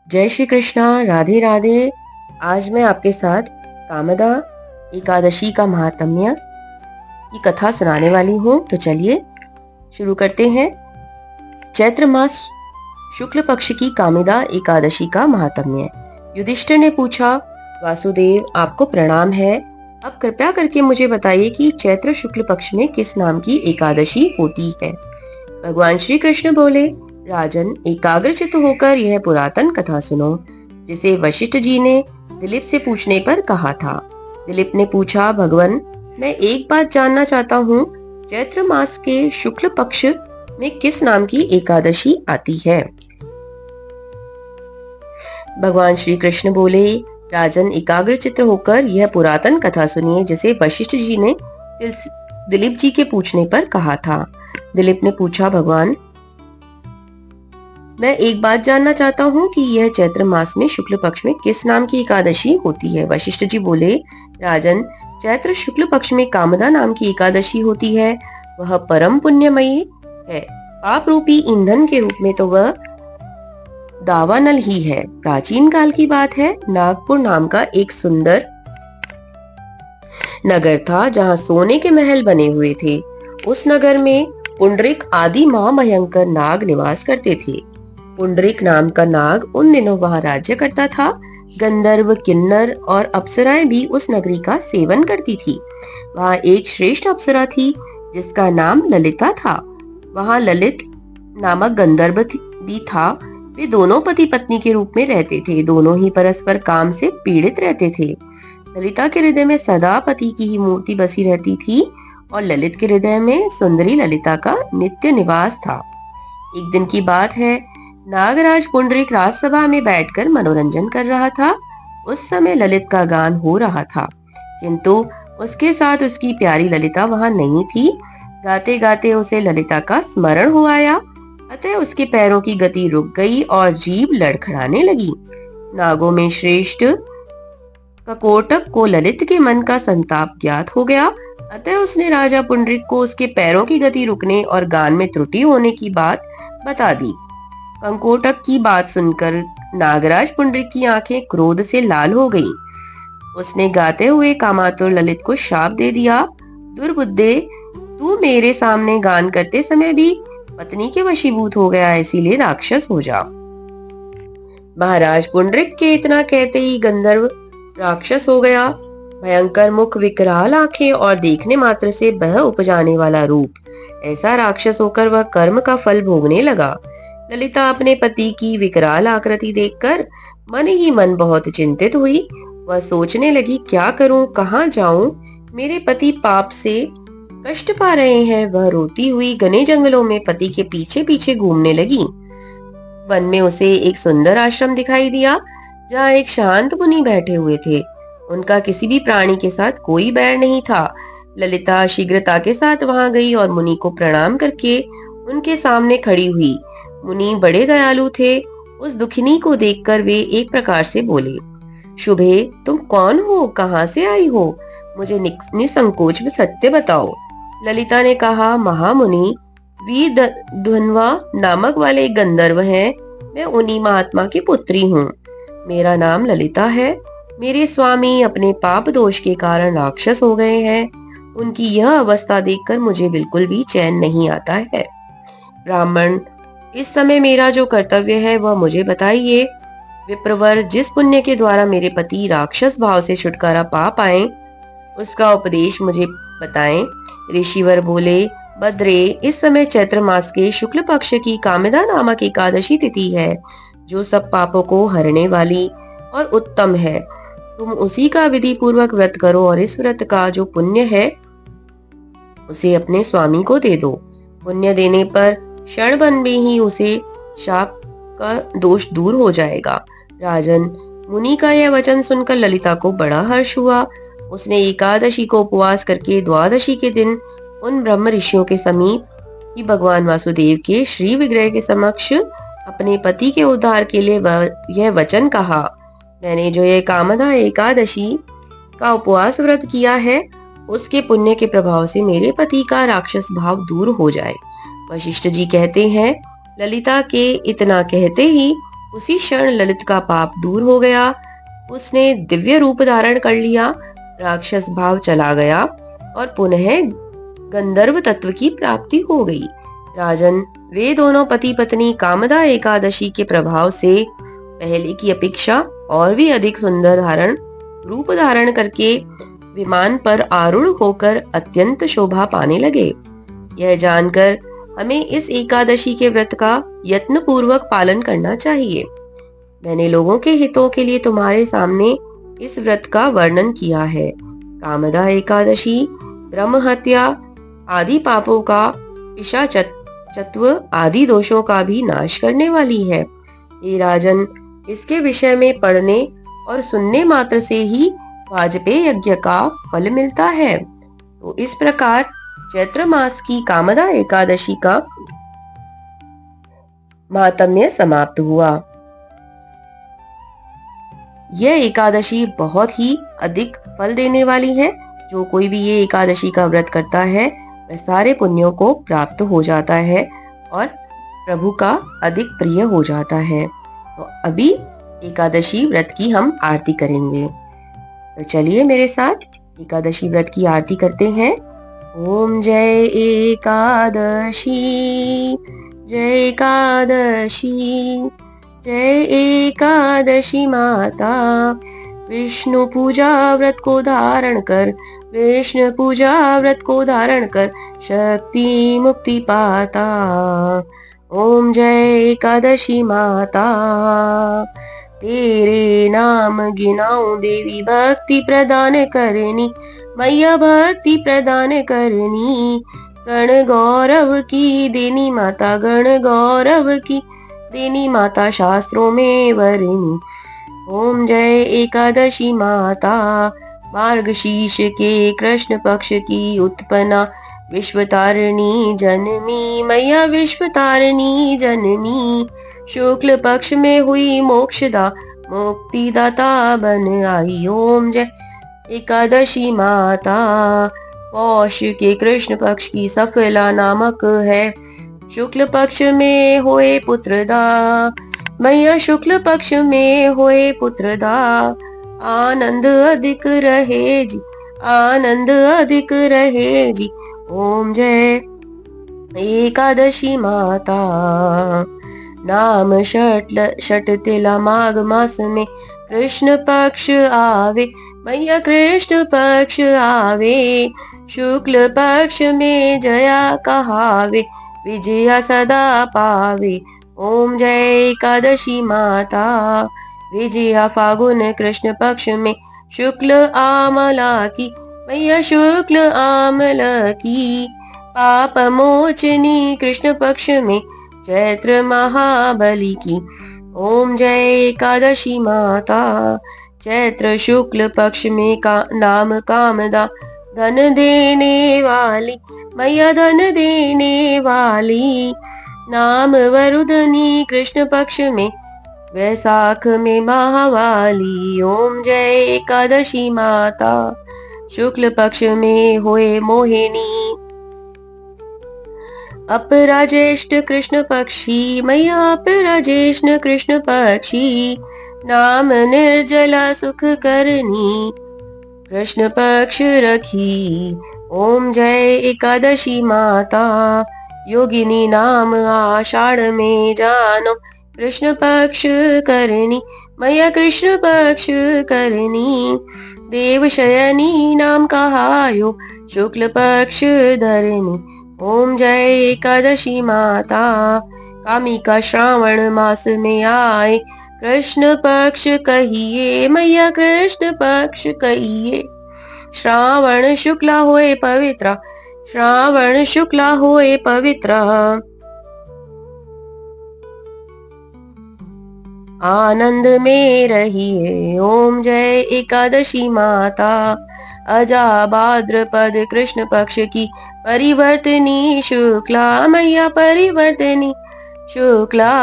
जय श्री कृष्णा, राधे राधे। आज मैं आपके साथ कामदा एकादशी का महात्म्य की कथा सुनाने वाली हूँ। तो चलिए शुरू करते हैं। चैत्र मास शुक्ल पक्ष की कामिदा एकादशी का महात्म्य। युधिष्ठिर ने पूछा, वासुदेव आपको प्रणाम है। अब कृपया करके मुझे बताइए कि चैत्र शुक्ल पक्ष में किस नाम की एकादशी होती है। भगवान श्री कृष्ण बोले, राजन, एकाग्रचित्त होकर यह पुरातन कथा सुनो, जिसे वशिष्ठ जी ने दिलीप से पूछने पर कहा था। दिलीप ने पूछा, भगवान, मैं एक बात जानना चाहता हूँ, चैत्र मास के शुक्ल पक्ष में किस नाम की एकादशी आती है। भगवान श्री कृष्ण बोले, राजन, एकाग्रचित्त होकर यह पुरातन कथा सुनिए, जिसे वशिष्ठ जी ने दिलीप जी के पूछने पर कहा था। दिलीप ने पूछा, भगवान, मैं एक बात जानना चाहता हूँ कि यह चैत्र मास में शुक्ल पक्ष में किस नाम की एकादशी होती है। वशिष्ठ जी बोले, राजन, चैत्र शुक्ल पक्ष में कामदा नाम की एकादशी होती है। वह परम पुण्यमयी है। पाप रूपी ईंधन के रूप में तो वह दावानल ही है। प्राचीन काल की बात है, नागपुर नाम का एक सुंदर नगर था, जहाँ सोने के महल बने हुए थे। उस नगर में पुंडरीक आदि महाभयंकर नाग निवास करते थे। पुंडरीक नाम का नाग उन दिनों वहां राज्य करता था। गंधर्व, किन्नर और अप्सराएं भी उस नगरी का सेवन करती थी। वहां एक श्रेष्ठ अप्सरा थी, जिसका नाम ललिता था। वहां ललित नामक गंधर्व भी था। वे दोनों पति पत्नी के रूप में रहते थे। दोनों ही परस्पर काम से पीड़ित रहते थे। ललिता के हृदय में सदा पति की ही मूर्ति बसी रहती थी और ललित के हृदय में सुंदरी ललिता का नित्य निवास था। एक दिन की बात है, नागराज पुंडरीक राजसभा में बैठकर मनोरंजन कर रहा था। उस समय ललित का गान हो रहा था, किंतु उसके साथ उसकी प्यारी ललिता वहां नहीं थी। गाते गाते उसे ललिता का स्मरण हो आया, अतः उसके पैरों की गति रुक गई और जीभ लड़खड़ाने लगी। नागों में श्रेष्ठ ककोटक को ललित के मन का संताप ज्ञात हो गया, अतः उसने राजा पुंडरीक को उसके पैरों की गति रुकने और गान में त्रुटि होने की बात बता दी। कंकोटक की बात सुनकर नागराज पुंडरीक की आंखें क्रोध से लाल हो गईं। उसने गाते हुए कामातुर ललित को शाप दे दिया, दुर्बुद्धे, तू मेरे सामने गान करते समय भी पत्नी के वशीभूत हो गया, इसीलिए राक्षस हो जा। महाराज पुंडरीक के इतना कहते ही गंधर्व राक्षस हो गया। भयंकर मुख, विकराल आंखें और देखने मात्र से भय उपजाने वाला रूप, ऐसा राक्षस होकर वह कर्म का फल भोगने लगा। ललिता अपने पति की विकराल आकृति देखकर मन ही मन बहुत चिंतित हुई। वह सोचने लगी, क्या करूं, कहां जाऊं, मेरे पति पाप से कष्ट पा रहे हैं। वह रोती हुई घने जंगलों में पति के पीछे पीछे घूमने लगी। वन में उसे एक सुंदर आश्रम दिखाई दिया, जहाँ एक शांत मुनि बैठे हुए थे। उनका किसी भी प्राणी के साथ कोई बैर नहीं था। ललिता शीघ्रता के साथ वहां गई और मुनि को प्रणाम करके उनके सामने खड़ी हुई। मुनि बड़े दयालु थे। उस दुखिनी को देखकर वे एक प्रकार से बोले, शुभे, तुम कौन हो, कहाँ से आई हो, मुझे निसंकोच में सत्य बताओ। ललिता ने कहा, महामुनि, वीर ध्वन्वा नामक वाले एक गंधर्व हैं। मैं उन्हीं महात्मा की पुत्री हूँ। मेरा नाम ललिता है। मेरे स्वामी अपने पाप दोष के कारण राक्षस हो गए हैं। उनकी यह अवस्था देखकर मुझे बिल्कुल भी चैन नहीं आता है। ब्राह्मण, इस समय मेरा जो कर्तव्य है वह मुझे बताइए। विप्रवर, जिस पुण्य के द्वारा मेरे पति राक्षस भाव से छुटकारा पा पाए, उसका उपदेश मुझे बताएं। ऋषिवर बोले, बद्रे, इस समय चैत्र मास के शुक्ल पक्ष की कामिदा नामक एकादशी तिथि है, जो सब पापों को हरने वाली और उत्तम है। तुम उसी का विधि पूर्वक व्रत करो और इस व्रत का जो पुण्य है उसे अपने स्वामी को दे दो। पुण्य देने पर क्षण में ही उसे शाप का दोष दूर हो जाएगा। राजन, मुनि का यह वचन सुनकर ललिता को बड़ा हर्ष हुआ। उसने एकादशी को उपवास करके द्वादशी के दिन उन ब्रह्म ऋषियों के समीप कि भगवान वासुदेव के श्री विग्रह के समक्ष अपने पति के उद्धार के लिए यह वचन कहा, मैंने जो यह कामदा एकादशी का उपवास व्रत किया है, उसके पुण्य के प्रभाव से मेरे पति का राक्षस भाव दूर हो जाए। वशिष्ठ जी कहते हैं, ललिता के इतना कहते ही उसी क्षण ललित का पाप दूर हो गया। उसने दिव्य रूप धारण कर लिया, राक्षस भाव चला गया और पुनः गंधर्व तत्व की प्राप्ति हो गई। राजन, वे दोनों पति पत्नी कामदा एकादशी के प्रभाव से पहले की अपेक्षा और भी अधिक सुंदर रूप धारण करके विमान पर आरूढ़ होकर अत्यंत शोभा पाने लगे। यह जानकर हमें इस एकादशी के व्रत का यत्न पूर्वक पालन करना चाहिए। मैंने लोगों के हितों के लिए तुम्हारे सामने इस व्रत का वर्णन किया है। कामदा एकादशी ब्रह्म हत्या आदि पापों का, पिशाचत्व आदि दोषों का भी नाश करने वाली है। हे राजन, इसके विषय में पढ़ने और सुनने मात्र से ही वाजपेय यज्ञ का फल मिलता है। तो इस प्रकार चैत्र मास की कामदा एकादशी का महात्म्य समाप्त हुआ। यह एकादशी बहुत ही अधिक फल देने वाली है। जो कोई भी ये एकादशी का व्रत करता है वह सारे पुण्यों को प्राप्त हो जाता है और प्रभु का अधिक प्रिय हो जाता है। तो अभी एकादशी व्रत की हम आरती करेंगे। तो चलिए मेरे साथ एकादशी व्रत की आरती करते हैं। ओम जय एकादशी, जय एकादशी, जय एकादशी माता। विष्णु पूजा व्रत को धारण कर, विष्णु पूजा व्रत को धारण कर, शक्ति मुक्ति पाता। ओम जय एकादशी माता। तेरे नाम गिनाऊं देवी, भक्ति प्रदान करनी, मैया भक्ति प्रदान करनी। गण गौरव की देनी माता, गण गौरव की देनी माता, शास्त्रों में वरनी। ओम जय एकादशी माता। मार्गशीर्ष के कृष्ण पक्ष की उत्पन्ना, विश्वतारिणी जननी, मैया विश्वतारिणी जननी। शुक्ल पक्ष में हुई मोक्षदा, मुक्तिदाता बन आई। ओम जय एकादशी माता। पौष के कृष्ण पक्ष की सफला नामक है, शुक्ल पक्ष में होए पुत्रदा, मैया शुक्ल पक्ष में होए पुत्रदा। आनंद अधिक रहे जी, आनंद अधिक रहे जी। ओम जय एकादशी माता। नाम षट तिला माघ मास में कृष्ण पक्ष आवे, मैया कृष्ण पक्ष आवे। शुक्ल पक्ष में जया कहावे, विजया सदा पावे। ओम जय एकादशी माता। विजया फागुन कृष्ण पक्ष में शुक्ल आमला की, मैया शुक्ल आमला की। पाप मोचनी कृष्ण पक्ष में चैत्र महाबली की। ओम जय एकादशी माता। चैत्र शुक्ल पक्ष में नाम कामदा, धन देने वाली, मैया धन देने वाली। नाम वरुधनी कृष्ण पक्ष में, वैसाख में महावाली। ओम जय एकादशी माता। शुक्ल पक्ष में होए मोहिनी, अपराजेष्ठ कृष्ण पक्षी, मैया अपराजेष्ठ कृष्ण पक्षी। नाम निर्जला सुख करनी, कृष्ण पक्ष रखी। ओम जय एकादशी माता। योगिनी नाम आषाढ़ में जानो, कृष्ण पक्ष करनी, मैया कृष्ण पक्ष करनी। देवशयनी नाम कहायो, शुक्ल पक्ष धरनी। ओम जय एकादशी माता। कामिका श्रावण मास में आए, कृष्ण पक्ष कहिए, मैया कृष्ण पक्ष कहिए। श्रावण शुक्ला होए पवित्र, श्रावण शुक्ला होए पवित्र। आनंद में रहिए। ओम जय एकादशी माता। अजा भाद्रपद कृष्ण पक्ष की परिवर्तनी शुक्ला, मैया परिवर्तनी शुक्ला।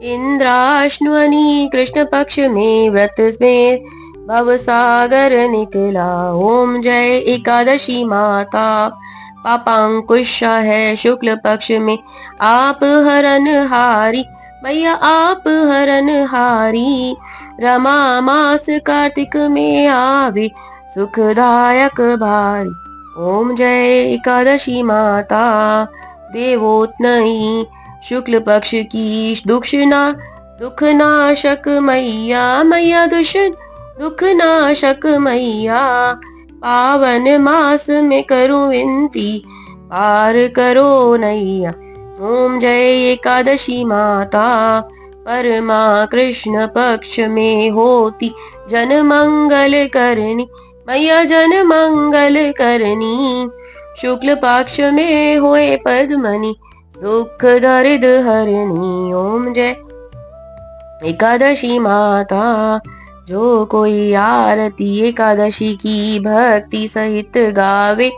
इंद्राश्नवनी कृष्ण पक्ष में व्रत में भवसागर निकला। ओम जय एकादशी माता। पापांकुश है शुक्ल पक्ष में आप हरन हारी, मैया आप हरनहारी, रमा मास कार्तिक में आवे सुखदायक भारी। ओम जय एकादशी माता, देवोत्तमई, शुक्ल पक्ष की दुख नाशक मैया, मैया दुख नाशक मैया। पावन मास में करूं विनती, पार करो नैया। ओम जय एकादशी माता, परमा कृष्ण पक्ष में होती जन मंगल करनी, मैया जन मंगल करनी। शुक्ल पक्ष में होए पद्मनी, दुख दर्द हरनी। ओम जय एकादशी माता, जो कोई आरती एकादशी की भक्ति सहित गावे,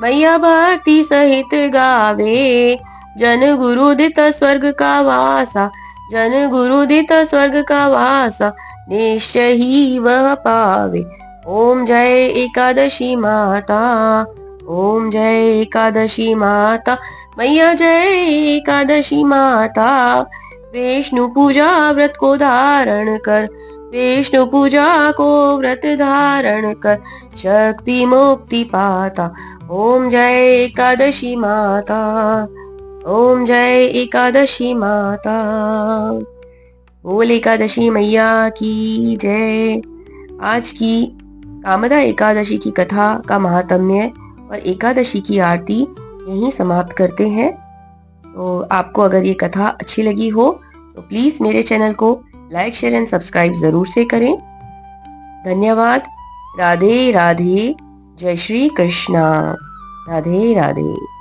मैया भक्ति सहित गावे। जन गुरुदित स्वर्ग का वासा, जन गुरुदित स्वर्ग का वासा, निश्चय ही वह पावे। ओम जय एकादशी माता, ओम जय एकादशी माता, मैया जय एकादशी माता। विष्णु पूजा व्रत को धारण कर, विष्णु पूजा को व्रत धारण कर, शक्ति मुक्ति पाता। ओम जय एकादशी माता, ओम जय एकादशी माता। बोल एकादशी मैया की जय। आज की कामदा एकादशी की कथा का महात्म्य और एकादशी की आरती यहीं समाप्त करते हैं। तो आपको अगर ये कथा अच्छी लगी हो तो प्लीज मेरे चैनल को लाइक शेयर एंड सब्सक्राइब जरूर से करें। धन्यवाद। राधे राधे। जय श्री कृष्णा। राधे राधे।